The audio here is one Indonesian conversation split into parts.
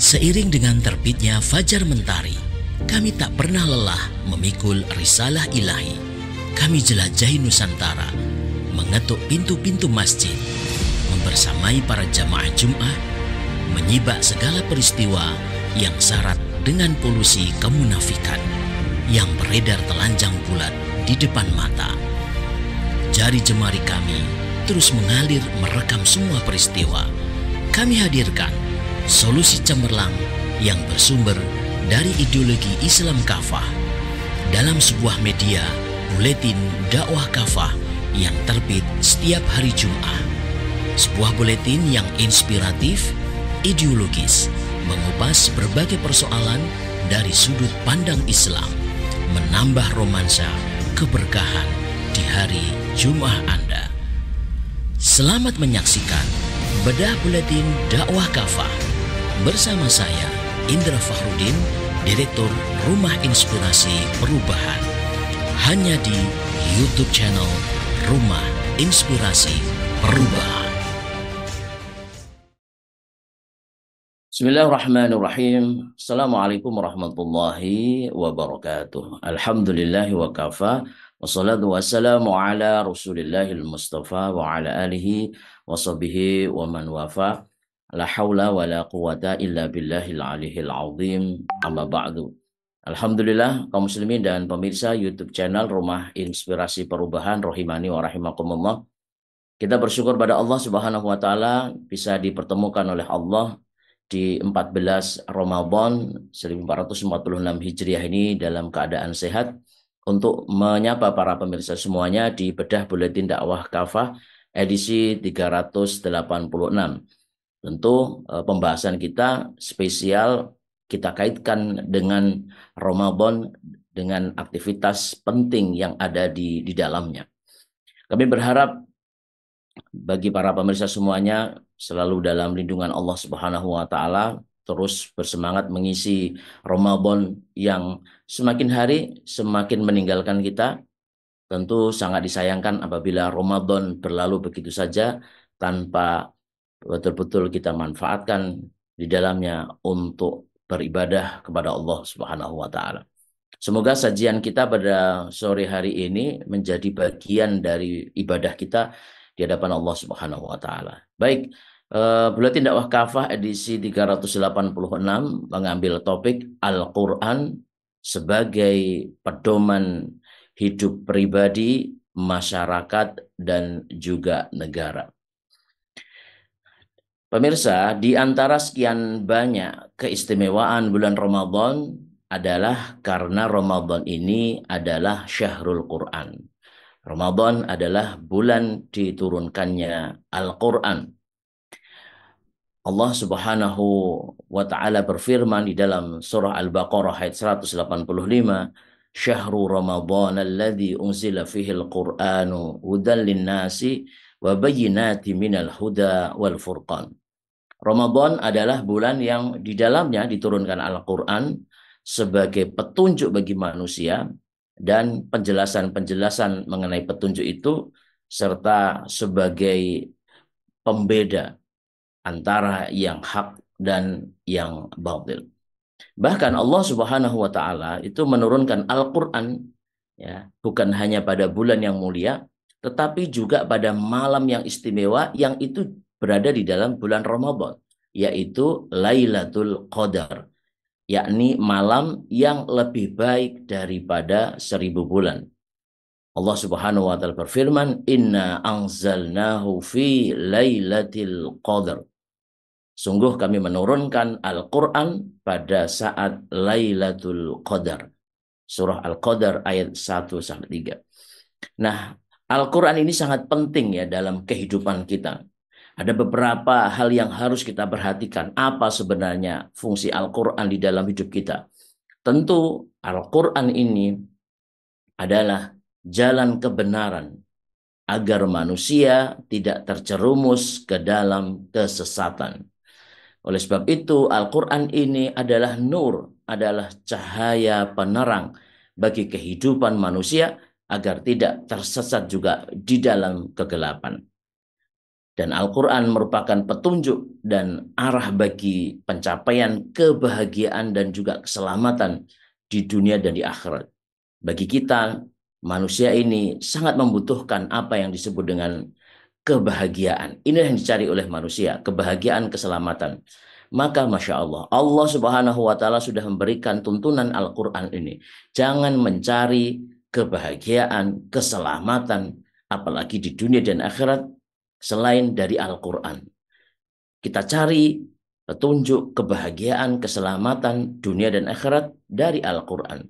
Seiring dengan terbitnya fajar mentari, kami tak pernah lelah memikul risalah ilahi. Kami jelajahi Nusantara, mengetuk pintu-pintu masjid, membersamai para jamaah Jum'ah, menyibak segala peristiwa yang syarat dengan polusi kemunafikan yang beredar telanjang bulat di depan mata. Jari jemari kami terus mengalir merekam semua peristiwa. Kami hadirkan solusi cemerlang yang bersumber dari ideologi Islam kafah dalam sebuah media buletin dakwah kafah yang terbit setiap hari Jumat. Sebuah buletin yang inspiratif, ideologis, mengupas berbagai persoalan dari sudut pandang Islam, menambah romansa keberkahan di hari Jumat Anda. Selamat menyaksikan bedah buletin dakwah kafah bersama saya Indra Fahrudin, Direktur Rumah Inspirasi Perubahan, hanya di YouTube channel Rumah Inspirasi Perubahan. Bismillahirrahmanirrahim. Assalamualaikum warahmatullahi wabarakatuh. Alhamdulillahi wa kafa. Wassalatu wassalamu ala rasulillahil mustafa wa ala alihi wa sahbihi wa man wafa. La hawla wa la quwata illa billahil aliyil azim. Amma ba'du. Alhamdulillah kaum muslimin dan pemirsa YouTube channel Rumah Inspirasi Perubahan rahimani wa rahimakumullah. Kita bersyukur pada Allah Subhanahu wa taala bisa dipertemukan oleh Allah di 14 Ramadan 1446 Hijriah ini dalam keadaan sehat untuk menyapa para pemirsa semuanya di bedah buletin dakwah kafah edisi 386. Tentu pembahasan kita spesial kita kaitkan dengan Ramadan dengan aktivitas penting yang ada di dalamnya. Kami berharap bagi para pemirsa semuanya selalu dalam lindungan Allah Subhanahu wa taala, terus bersemangat mengisi Ramadan yang semakin hari semakin meninggalkan kita. Tentu sangat disayangkan apabila Ramadan berlalu begitu saja tanpa betul-betul kita manfaatkan di dalamnya untuk beribadah kepada Allah Subhanahu wa taala. Semoga sajian kita pada sore hari ini menjadi bagian dari ibadah kita di hadapan Allah Subhanahu wa taala. Baik, buletin dakwah kafah edisi 386 mengambil topik Al-Qur'an sebagai pedoman hidup pribadi, masyarakat dan juga negara. Pemirsa, di antara sekian banyak keistimewaan bulan Ramadan adalah karena Ramadan ini adalah Syahrul Quran. Ramadan adalah bulan diturunkannya Al-Quran. Allah Subhanahu wa ta'ala berfirman di dalam surah Al-Baqarah ayat 185, Syahrul Ramadan alladzi unzila fihi al-Qur'anu hudan lin-nasi wa bayyinatin minal huda wal furqan. Ramadan adalah bulan yang di dalamnya diturunkan Al-Quran sebagai petunjuk bagi manusia dan penjelasan-penjelasan mengenai petunjuk itu serta sebagai pembeda antara yang hak dan yang batil. Bahkan Allah Subhanahu wa taala itu menurunkan Al-Quran ya, bukan hanya pada bulan yang mulia tetapi juga pada malam yang istimewa yang itu berada di dalam bulan Ramadan, yaitu Lailatul Qadar, yakni malam yang lebih baik daripada 1000 bulan. Allah Subhanahu wa taala berfirman, "Inna anzalnahu fi Lailatul Qadar." Sungguh kami menurunkan Al-Qur'an pada saat Lailatul Qadar. Surah Al-Qadar ayat 1-3. Nah, Al-Quran ini sangat penting ya dalam kehidupan kita. Ada beberapa hal yang harus kita perhatikan. Apa sebenarnya fungsi Al-Quran di dalam hidup kita? Tentu Al-Quran ini adalah jalan kebenaran agar manusia tidak terjerumus ke dalam kesesatan. Oleh sebab itu Al-Quran ini adalah nur, adalah cahaya penerang bagi kehidupan manusia agar tidak tersesat juga di dalam kegelapan. Dan Al-Quran merupakan petunjuk dan arah bagi pencapaian kebahagiaan dan juga keselamatan di dunia dan di akhirat. Bagi kita, manusia ini sangat membutuhkan apa yang disebut dengan kebahagiaan. Inilah yang dicari oleh manusia, kebahagiaan, keselamatan. Maka Masya Allah, Allah Subhanahu wa Ta'ala sudah memberikan tuntunan Al-Quran ini. Jangan mencari kebahagiaan, keselamatan, apalagi di dunia dan akhirat, selain dari Al-Quran. Kita cari petunjuk, kebahagiaan, keselamatan dunia dan akhirat dari Al-Quran.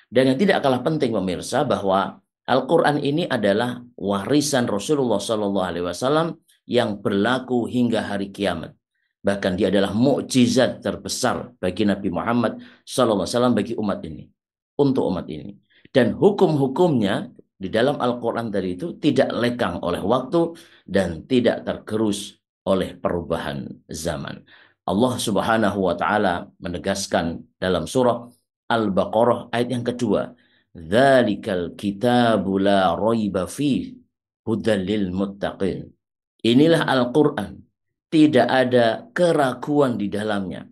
Dan yang tidak kalah penting pemirsa bahwa Al-Quran ini adalah warisan Rasulullah SAW yang berlaku hingga hari kiamat. Bahkan dia adalah mukjizat terbesar bagi Nabi Muhammad SAW bagi umat ini. Untuk umat ini. Dan hukum-hukumnya di dalam Al-Quran tadi itu tidak lekang oleh waktu dan tidak tergerus oleh perubahan zaman. Allah Subhanahu wa Ta'ala menegaskan dalam surah Al-Baqarah ayat yang kedua, "Dzalikal kitabu la raiba fih hudal lil muttaqin." Inilah Al-Qur'an, tidak ada keraguan di dalamnya.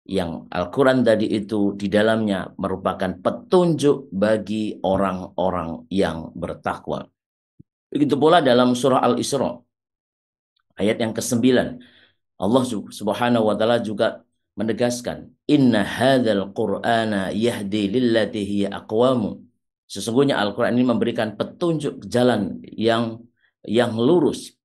Yang Al-Quran tadi itu di dalamnya merupakan petunjuk bagi orang-orang yang bertakwa. Begitu pula dalam surah Al-Isra ayat yang ke-9, Allah Subhanahu wa Ta'ala juga menegaskan, "Inna hadzal Qur'ana yahdi lillati hiya aqwamu." Sesungguhnya Al-Qur'an ini memberikan petunjuk jalan yang lurus,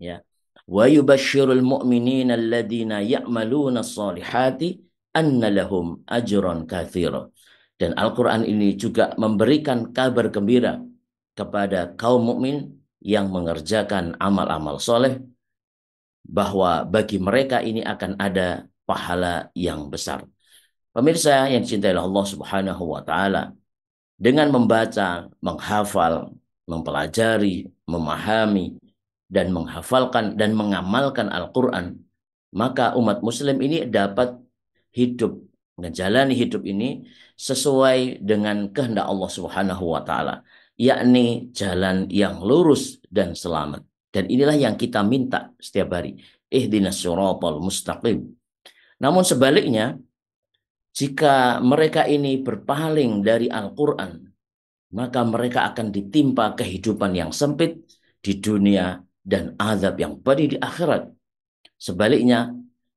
ya. Wa yubasysyirul mu'minina alladziina ya'maluna shalihati anna lahum ajran katsira. Dan Al-Qur'an ini juga memberikan kabar gembira kepada kaum mukmin yang mengerjakan amal-amal soleh bahwa bagi mereka ini akan ada pahala yang besar. Pemirsa yang dicintai Allah Subhanahu wa Ta'ala, dengan membaca, menghafal, mempelajari, memahami, dan menghafalkan dan mengamalkan Al-Quran, maka umat Muslim ini dapat hidup, menjalani hidup ini sesuai dengan kehendak Allah Subhanahu wa Ta'ala, yakni jalan yang lurus dan selamat. Dan inilah yang kita minta setiap hari. Ihdinas siratal mustaqim. Namun sebaliknya, jika mereka ini berpaling dari Al-Quran, maka mereka akan ditimpa kehidupan yang sempit di dunia dan azab yang pedih di akhirat. Sebaliknya,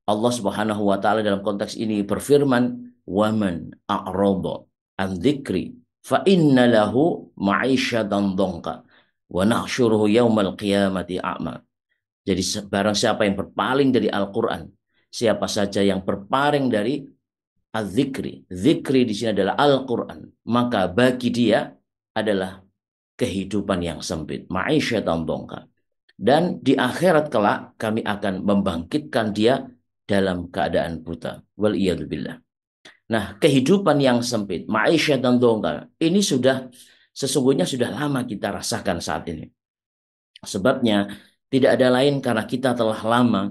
Allah Subhanahu wa Ta'ala dalam konteks ini berfirman, "Waman a'rada an dzikri fa inna lahu ma'isyatan dhanka wa nahsyuruhu yaumal qiyamati a'ma." Jadi barang siapa yang berpaling dari Al-Quran, siapa saja yang berpaling dari az-zikri, zikri di sini adalah Al-Quran, maka bagi dia adalah kehidupan yang sempit, ma'isyatan dhanka. Dan di akhirat kelak kami akan membangkitkan dia dalam keadaan buta. Wal iyadzubillah. Nah, kehidupan yang sempit, ma'isyatan dhanka, ini sesungguhnya sudah lama kita rasakan saat ini. Sebabnya tidak ada lain karena kita telah lama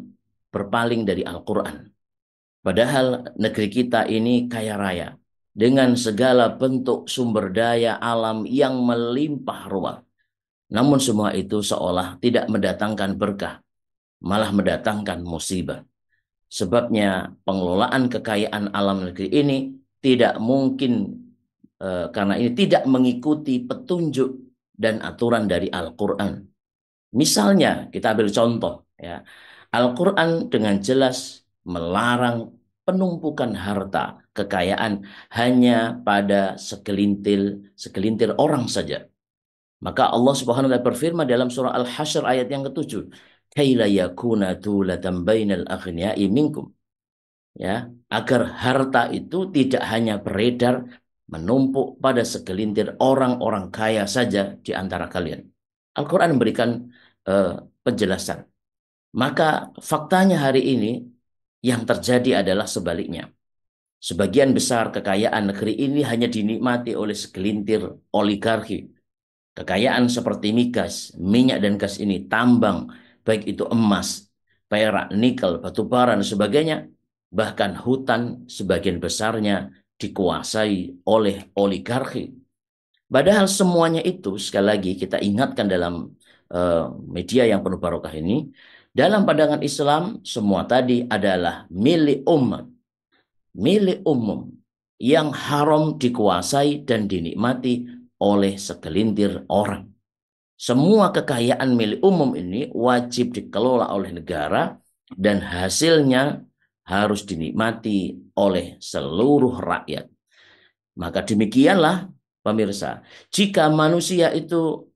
berpaling dari Al-Quran. Padahal negeri kita ini kaya raya dengan segala bentuk sumber daya alam yang melimpah ruah. Namun semua itu seolah tidak mendatangkan berkah, malah mendatangkan musibah. Sebabnya pengelolaan kekayaan alam negeri ini tidak mungkin karena ini tidak mengikuti petunjuk dan aturan dari Al-Quran. Misalnya kita ambil contoh, ya, Al-Quran dengan jelas melarang penumpukan harta kekayaan hanya pada segelintir orang saja. Maka Allah Subhanahu wa Ta'ala berfirman dalam surah Al-Hasyr ayat yang ke-7, "Kaila yakuna dulatan bainal aghniya'i minkum." Ya, agar harta itu tidak hanya beredar menumpuk pada segelintir orang-orang kaya saja di antara kalian. Al-Quran memberikan penjelasan. Maka faktanya hari ini yang terjadi adalah sebaliknya. Sebagian besar kekayaan negeri ini hanya dinikmati oleh segelintir oligarki. Kekayaan seperti migas, minyak dan gas ini, tambang, baik itu emas, perak, nikel, batu bara, dan sebagainya, bahkan hutan sebagian besarnya dikuasai oleh oligarki. Padahal semuanya itu, sekali lagi kita ingatkan dalam media yang penuh barokah ini, dalam pandangan Islam semua tadi adalah milik umat, milik umum yang haram dikuasai dan dinikmati oleh segelintir orang. Semua kekayaan milik umum ini wajib dikelola oleh negara dan hasilnya harus dinikmati oleh seluruh rakyat. Maka demikianlah pemirsa, jika manusia itu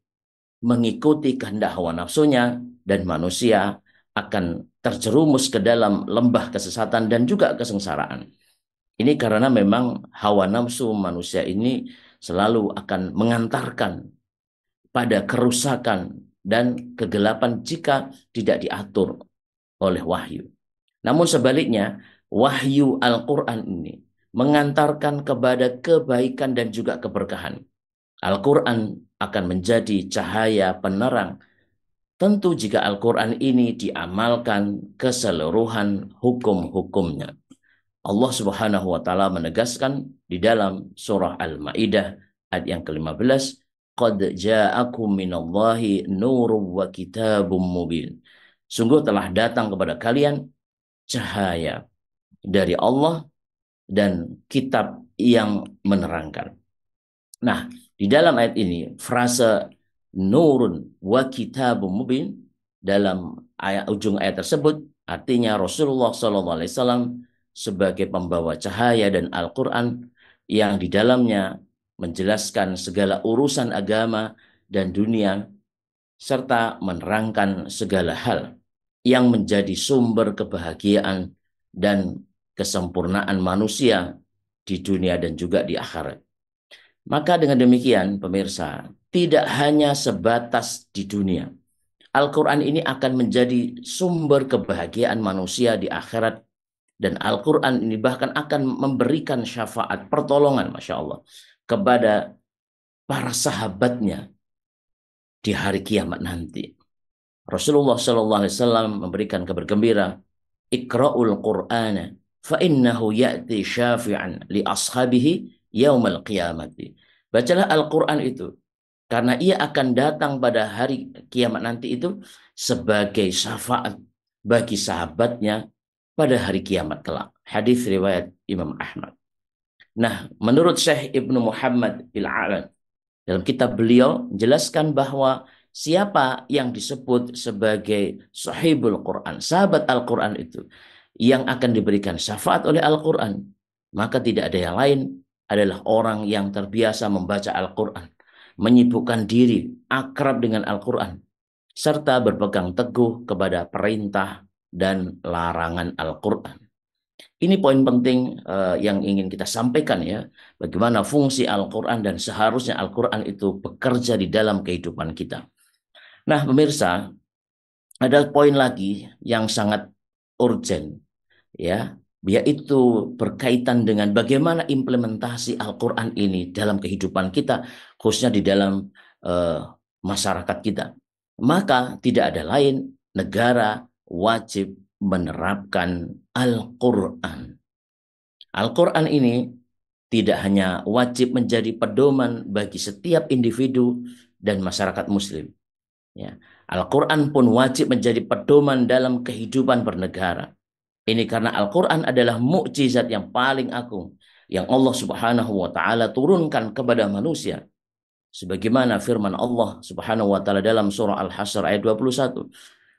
mengikuti kehendak hawa nafsunya dan manusia akan terjerumus ke dalam lembah kesesatan dan juga kesengsaraan. Ini karena memang hawa nafsu manusia ini selalu akan mengantarkan pada kerusakan dan kegelapan jika tidak diatur oleh wahyu. Namun sebaliknya, wahyu Al-Quran ini mengantarkan kepada kebaikan dan juga keberkahan. Al-Quran akan menjadi cahaya penerang. Tentu jika Al-Quran ini diamalkan keseluruhan hukum-hukumnya. Allah Subhanahu wa taala menegaskan di dalam surah Al-Maidah ayat yang ke-15, "Qad ja'akum minallahi nurun wa kitabum mubin." Sungguh telah datang kepada kalian cahaya dari Allah dan kitab yang menerangkan. Nah, di dalam ayat ini frase nurun wa kitabum mubin dalam ujung ayat tersebut artinya Rasulullah SAW sebagai pembawa cahaya dan Al-Quran yang di dalamnya menjelaskan segala urusan agama dan dunia serta menerangkan segala hal yang menjadi sumber kebahagiaan dan kesempurnaan manusia di dunia dan juga di akhirat. Maka dengan demikian pemirsa, tidak hanya sebatas di dunia. Al-Quran ini akan menjadi sumber kebahagiaan manusia di akhirat. Dan Al-Quran ini bahkan akan memberikan syafaat, pertolongan, Masya Allah, kepada para sahabatnya di hari kiamat nanti. Rasulullah SAW memberikan kabar gembira, Iqra'ul Qur'ana fa innahu ya'ti syafi'an li ashabihi yaumal qiyamati. Bacalah Al-Quran itu karena ia akan datang pada hari kiamat nanti itu sebagai syafaat bagi sahabatnya pada hari kiamat kelak. Hadis riwayat Imam Ahmad. Nah, menurut Syekh Ibnu Muhammad Bil-A'lan dalam kitab beliau menjelaskan bahwa siapa yang disebut sebagai sahibul Quran, sahabat Al-Quran itu, yang akan diberikan syafaat oleh Al-Quran, maka tidak ada yang lain adalah orang yang terbiasa membaca Al-Quran, menyibukkan diri, akrab dengan Al-Quran, serta berpegang teguh kepada perintah dan larangan Al-Quran. Ini poin penting yang ingin kita sampaikan ya, bagaimana fungsi Al-Quran dan seharusnya Al-Quran itu bekerja di dalam kehidupan kita. Nah pemirsa, ada poin lagi yang sangat urgent ya, yaitu berkaitan dengan bagaimana implementasi Al-Quran ini dalam kehidupan kita, khususnya di dalam masyarakat kita. Maka tidak ada lain, negara wajib menerapkan Al-Quran. Al-Quran ini tidak hanya wajib menjadi pedoman bagi setiap individu dan masyarakat muslim. Ya. Al-Quran pun wajib menjadi pedoman dalam kehidupan bernegara. Ini karena Al-Quran adalah mukjizat yang paling agung yang Allah Subhanahu wa taala turunkan kepada manusia. Sebagaimana firman Allah Subhanahu wa taala dalam surah Al-Hasyr ayat 21,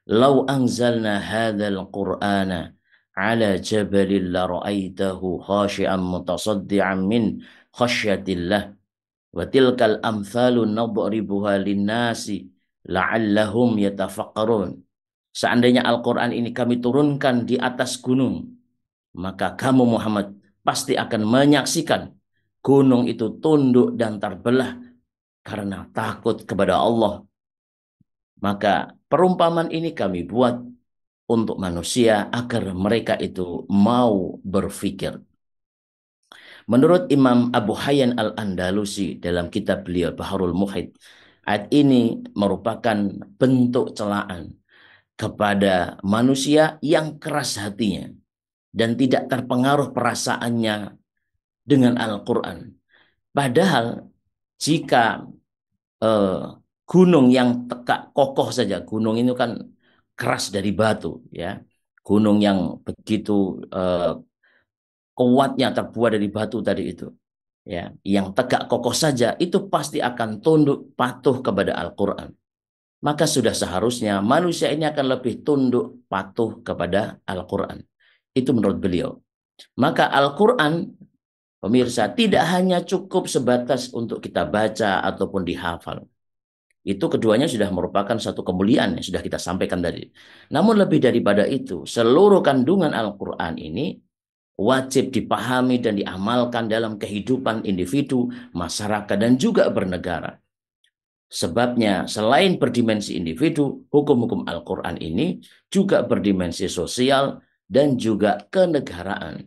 "Lau anzalna hadzal Qur'ana 'ala jabalin la ra'aitahu khashi'an mutasaddian min khasyatillah wa tilkal amthalu nadribuha lin-nasi la'allahum yatafakkarun." Seandainya Al-Quran ini kami turunkan di atas gunung, maka kamu Muhammad pasti akan menyaksikan gunung itu tunduk dan terbelah karena takut kepada Allah. Maka perumpamaan ini kami buat untuk manusia agar mereka itu mau berpikir. Menurut Imam Abu Hayyan Al-Andalusi dalam kitab beliau Baharul Muhit, ayat ini merupakan bentuk celaan kepada manusia yang keras hatinya dan tidak terpengaruh perasaannya dengan Al-Quran. Padahal jika gunung yang tegak kokoh saja, gunung itu kan keras dari batu, ya. Gunung yang begitu kuatnya terbuat dari batu tadi itu, ya, yang tegak kokoh saja itu pasti akan tunduk patuh kepada Al-Quran. Maka sudah seharusnya manusia ini akan lebih tunduk patuh kepada Al-Quran. Itu menurut beliau. Maka Al-Quran, pemirsa, tidak hanya cukup sebatas untuk kita baca ataupun dihafal. Itu keduanya sudah merupakan satu kemuliaan yang sudah kita sampaikan tadi. Namun lebih daripada itu, seluruh kandungan Al-Quran ini wajib dipahami dan diamalkan dalam kehidupan individu, masyarakat, dan juga bernegara. Sebabnya selain berdimensi individu, hukum-hukum Al-Quran ini juga berdimensi sosial dan juga kenegaraan.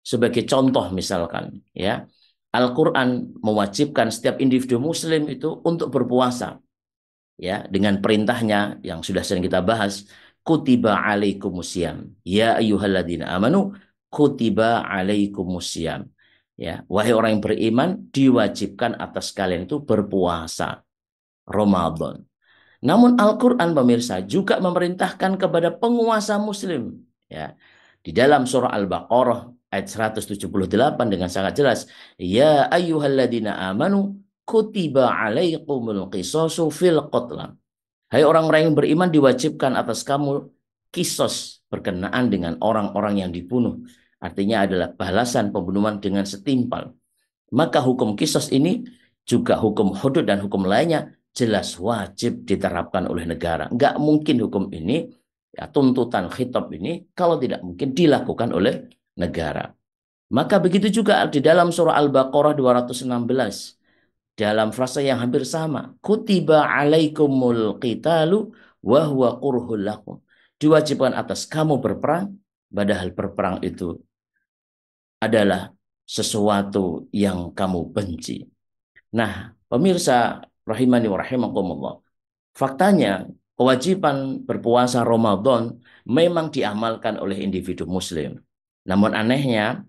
Sebagai contoh misalkan, ya, Al-Quran mewajibkan setiap individu muslim itu untuk berpuasa, ya, dengan perintahnya yang sudah sering kita bahas, kutiba alaikumusiyam, ya ayyuhalladzina amanu kutiba alaikumusiyam. Ya, wahai orang yang beriman, diwajibkan atas kalian itu berpuasa Ramadan. Namun Al-Quran, pemirsa, juga memerintahkan kepada penguasa muslim. Ya. Di dalam surah Al-Baqarah ayat 178 dengan sangat jelas. Ya ayyuhalladzina amanu kutiba alaikumul qisasu fil qatla. Hai orang-orang yang beriman, diwajibkan atas kamu kisos berkenaan dengan orang-orang yang dibunuh. Artinya adalah balasan pembunuhan dengan setimpal. Maka hukum kisos ini juga hukum hudud dan hukum lainnya jelas wajib diterapkan oleh negara. Nggak mungkin hukum ini, ya, tuntutan khitab ini kalau tidak mungkin dilakukan oleh negara. Maka begitu juga di dalam surah Al-Baqarah 216. Dalam frasa yang hampir sama. Kutiba alaikumul qitalu wa huwa kurhul lakum. Diwajibkan atas kamu berperang, padahal berperang itu adalah sesuatu yang kamu benci. Nah, pemirsa rahimani wa rahimakumullah. Faktanya, kewajiban berpuasa Ramadan memang diamalkan oleh individu muslim. Namun anehnya,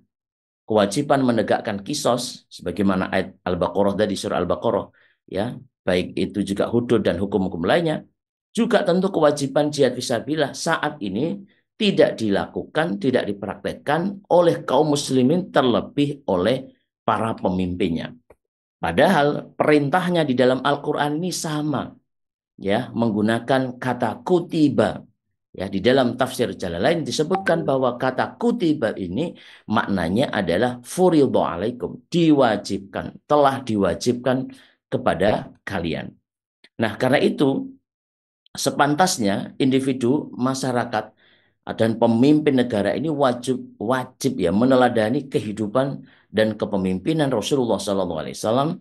kewajiban menegakkan kisos sebagaimana ayat Al-Baqarah tadi, surah Al-Baqarah, ya, baik itu juga hudud dan hukum-hukum lainnya, juga tentu kewajiban jihad fisabilillah saat ini tidak dilakukan, tidak dipraktekkan oleh kaum muslimin, terlebih oleh para pemimpinnya. Padahal perintahnya di dalam Al-Quran ini sama, ya, menggunakan kata kutiba. Ya, di dalam tafsir Jalalain disebutkan bahwa kata kutiba ini maknanya adalah furidho alaikum, diwajibkan, telah diwajibkan kepada kalian. Nah, karena itu sepantasnya individu, masyarakat, dan pemimpin negara ini wajib ya meneladani kehidupan dan kepemimpinan Rasulullah SAW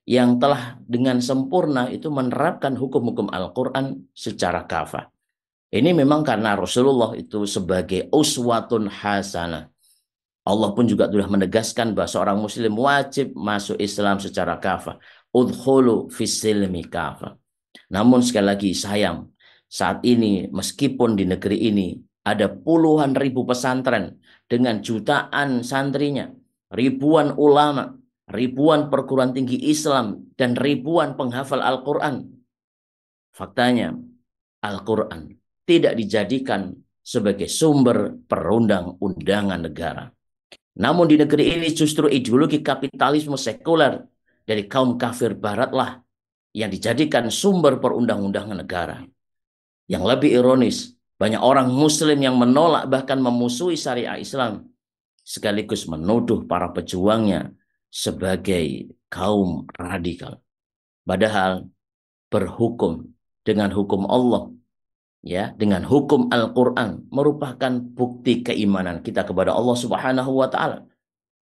yang telah dengan sempurna itu menerapkan hukum-hukum Al-Quran secara kafah. Ini memang karena Rasulullah itu sebagai uswatun hasanah. Allah pun juga sudah menegaskan bahwa seorang muslim wajib masuk Islam secara kafah. Udkhulu fis-silmi kafah. Namun sekali lagi sayang, saat ini meskipun di negeri ini ada puluhan ribu pesantren dengan jutaan santrinya, ribuan ulama, ribuan perguruan tinggi Islam, dan ribuan penghafal Al-Quran. Faktanya, Al-Quran tidak dijadikan sebagai sumber perundang-undangan negara. Namun di negeri ini justru ideologi kapitalisme sekuler dari kaum kafir baratlah yang dijadikan sumber perundang-undangan negara. Yang lebih ironis, banyak orang muslim yang menolak bahkan memusuhi syariah Islam, sekaligus menuduh para pejuangnya sebagai kaum radikal. Padahal berhukum dengan hukum Allah, ya, dengan hukum Al-Quran merupakan bukti keimanan kita kepada Allah Subhanahu wa taala.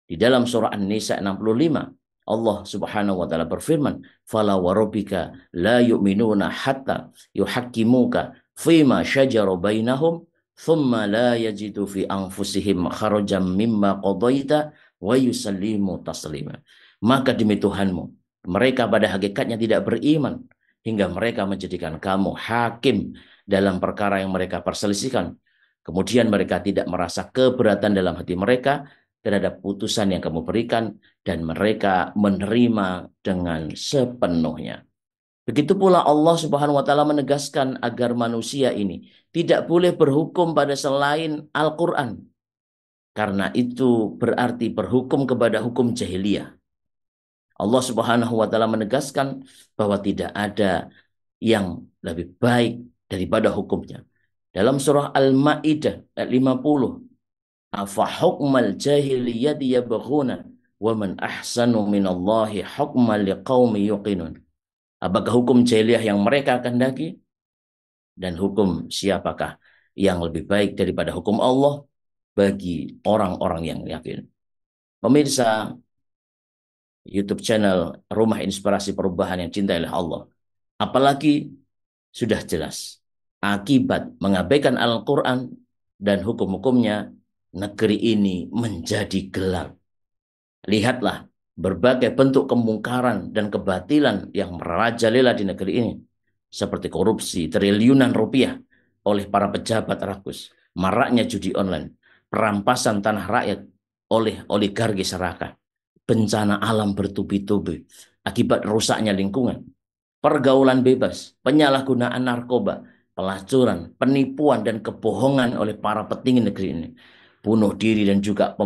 Di dalam surah An-Nisa 65, Allah Subhanahu wa taala berfirman, "Fala warabbika la yu'minuna hatta yuhakkimuka fima syajara bainahum thumma la yajidu fi anfusihim kharajan mimma qadaita wa yusallimu taslima." Maka demi Tuhanmu, mereka pada hakikatnya tidak beriman hingga mereka menjadikan kamu hakim dalam perkara yang mereka perselisihkan. Kemudian mereka tidak merasa keberatan dalam hati mereka terhadap putusan yang kamu berikan, dan mereka menerima dengan sepenuhnya. Begitu pula Allah Subhanahu wa taala menegaskan agar manusia ini tidak boleh berhukum pada selain Al-Qur'an. Karena itu berarti berhukum kepada hukum jahiliyah. Allah Subhanahu wa taala menegaskan bahwa tidak ada yang lebih baik daripada hukumnya. Dalam surah Al-Maidah ayat 50, afa hukmal jahiliyati yabghuna wa man ahsanu minallahi hukman liqaumi yuqinun. Apakah hukum jahiliyah yang mereka kehendaki dan hukum siapakah yang lebih baik daripada hukum Allah bagi orang-orang yang yakin. Pemirsa YouTube channel Rumah Inspirasi Perubahan yang cintai oleh Allah. Apalagi sudah jelas akibat mengabaikan Al-Quran dan hukum-hukumnya, negeri ini menjadi gelap. Lihatlah berbagai bentuk kemungkaran dan kebatilan yang merajalela di negeri ini. Seperti korupsi triliunan rupiah oleh para pejabat rakus, maraknya judi online, perampasan tanah rakyat oleh oligarki serakah, bencana alam bertubi-tubi akibat rusaknya lingkungan, pergaulan bebas, penyalahgunaan narkoba, pelacuran, penipuan, dan kebohongan oleh para petinggi negeri ini, bunuh diri dan juga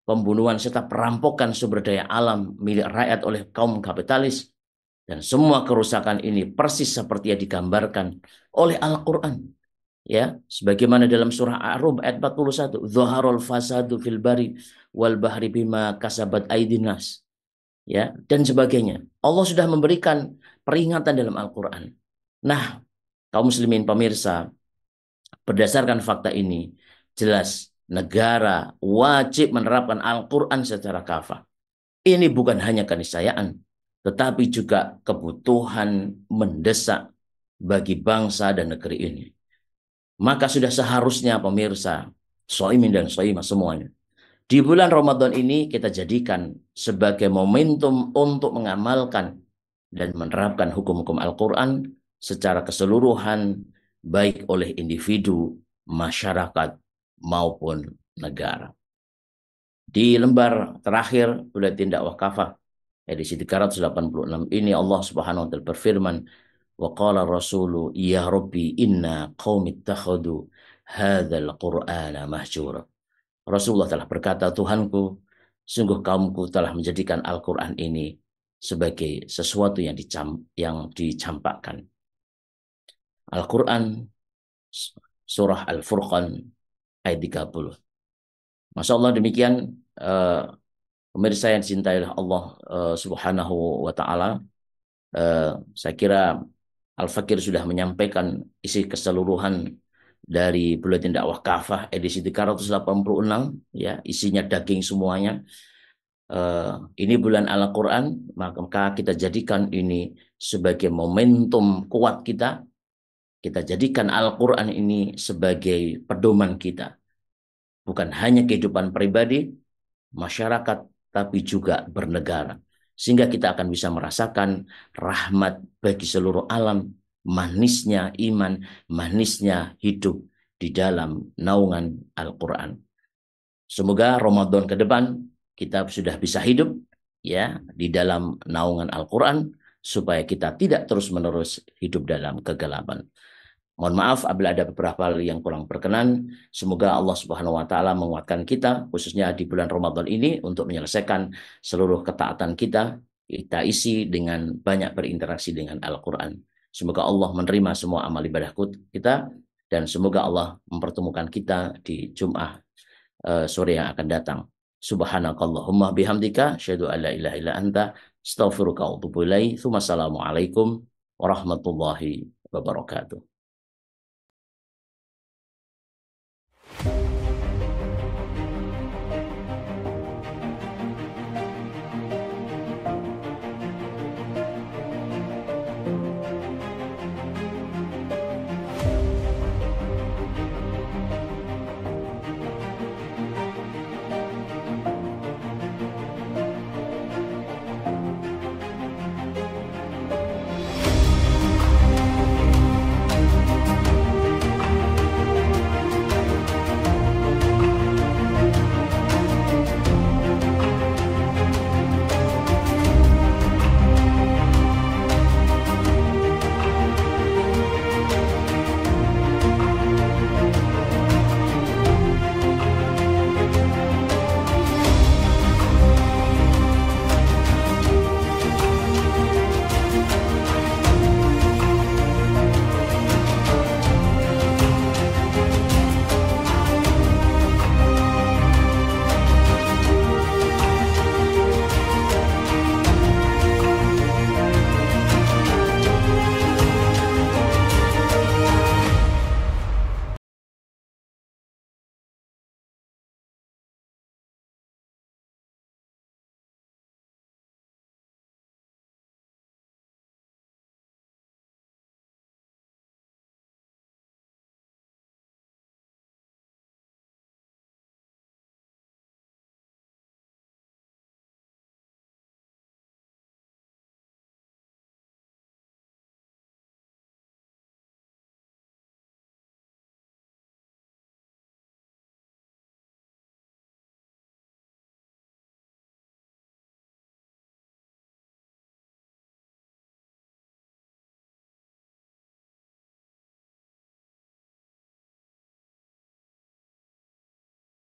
pembunuhan serta perampokan sumber daya alam milik rakyat oleh kaum kapitalis. Dan semua kerusakan ini persis seperti yang digambarkan oleh Al-Quran. Ya, sebagaimana dalam surah Ar-Rum ayat 41, "Dhaharul fasadu fil bari wal bahri bima kasabat aydin nas." Ya, dan sebagainya. Allah sudah memberikan peringatan dalam Al-Quran. Nah, kaum muslimin pemirsa, berdasarkan fakta ini, jelas negara wajib menerapkan Al-Quran secara kafah. Ini bukan hanya keniscayaan, tetapi juga kebutuhan mendesak bagi bangsa dan negeri ini. Maka sudah seharusnya pemirsa, shaimin dan shaimah semuanya, di bulan Ramadan ini kita jadikan sebagai momentum untuk mengamalkan dan menerapkan hukum-hukum Al-Quran secara keseluruhan, baik oleh individu, masyarakat, maupun negara. Di lembar terakhir Buletin Dakwah Kafah edisi 386 ini Allah Subhanahu wa taala berfirman, wa qala rasulu ya rabbi inna qaumi ittakhadhu hadzal qur'ana mahjura. Rasulullah telah berkata, Tuhanku, sungguh kaumku telah menjadikan Al-Qur'an ini sebagai sesuatu yang dicampakkan. Al-Qur'an surah Al-Furqan ayat 30. Masya Allah, demikian pemirsa yang dicintai oleh Allah Subhanahu wa taala. Saya kira Al-Fakir sudah menyampaikan isi keseluruhan dari Buletin Dakwah Kafah edisi 386, ya, isinya daging semuanya. Ini bulan Al-Quran, maka kita jadikan ini sebagai momentum kuat kita. Kita jadikan Al-Quran ini sebagai pedoman kita. Bukan hanya kehidupan pribadi, masyarakat, tapi juga bernegara. Sehingga kita akan bisa merasakan rahmat bagi seluruh alam, manisnya iman, manisnya hidup di dalam naungan Al-Quran. Semoga Ramadan ke depan kita sudah bisa hidup ya di dalam naungan Al-Quran, supaya kita tidak terus-menerus hidup dalam kegelapan. Mohon maaf apabila ada beberapa hal yang kurang berkenan. Semoga Allah Subhanahu wa taala menguatkan kita khususnya di bulan Ramadan ini untuk menyelesaikan seluruh ketaatan kita. Kita isi dengan banyak berinteraksi dengan Al-Qur'an. Semoga Allah menerima semua amal ibadah kita dan semoga Allah mempertemukan kita di Jumat sore yang akan datang. Subhanakallahumma bihamdika asyhadu an la ilaha illa anta astaghfiruka wa atubu ilaik. Assalamualaikum warahmatullahi wabarakatuh.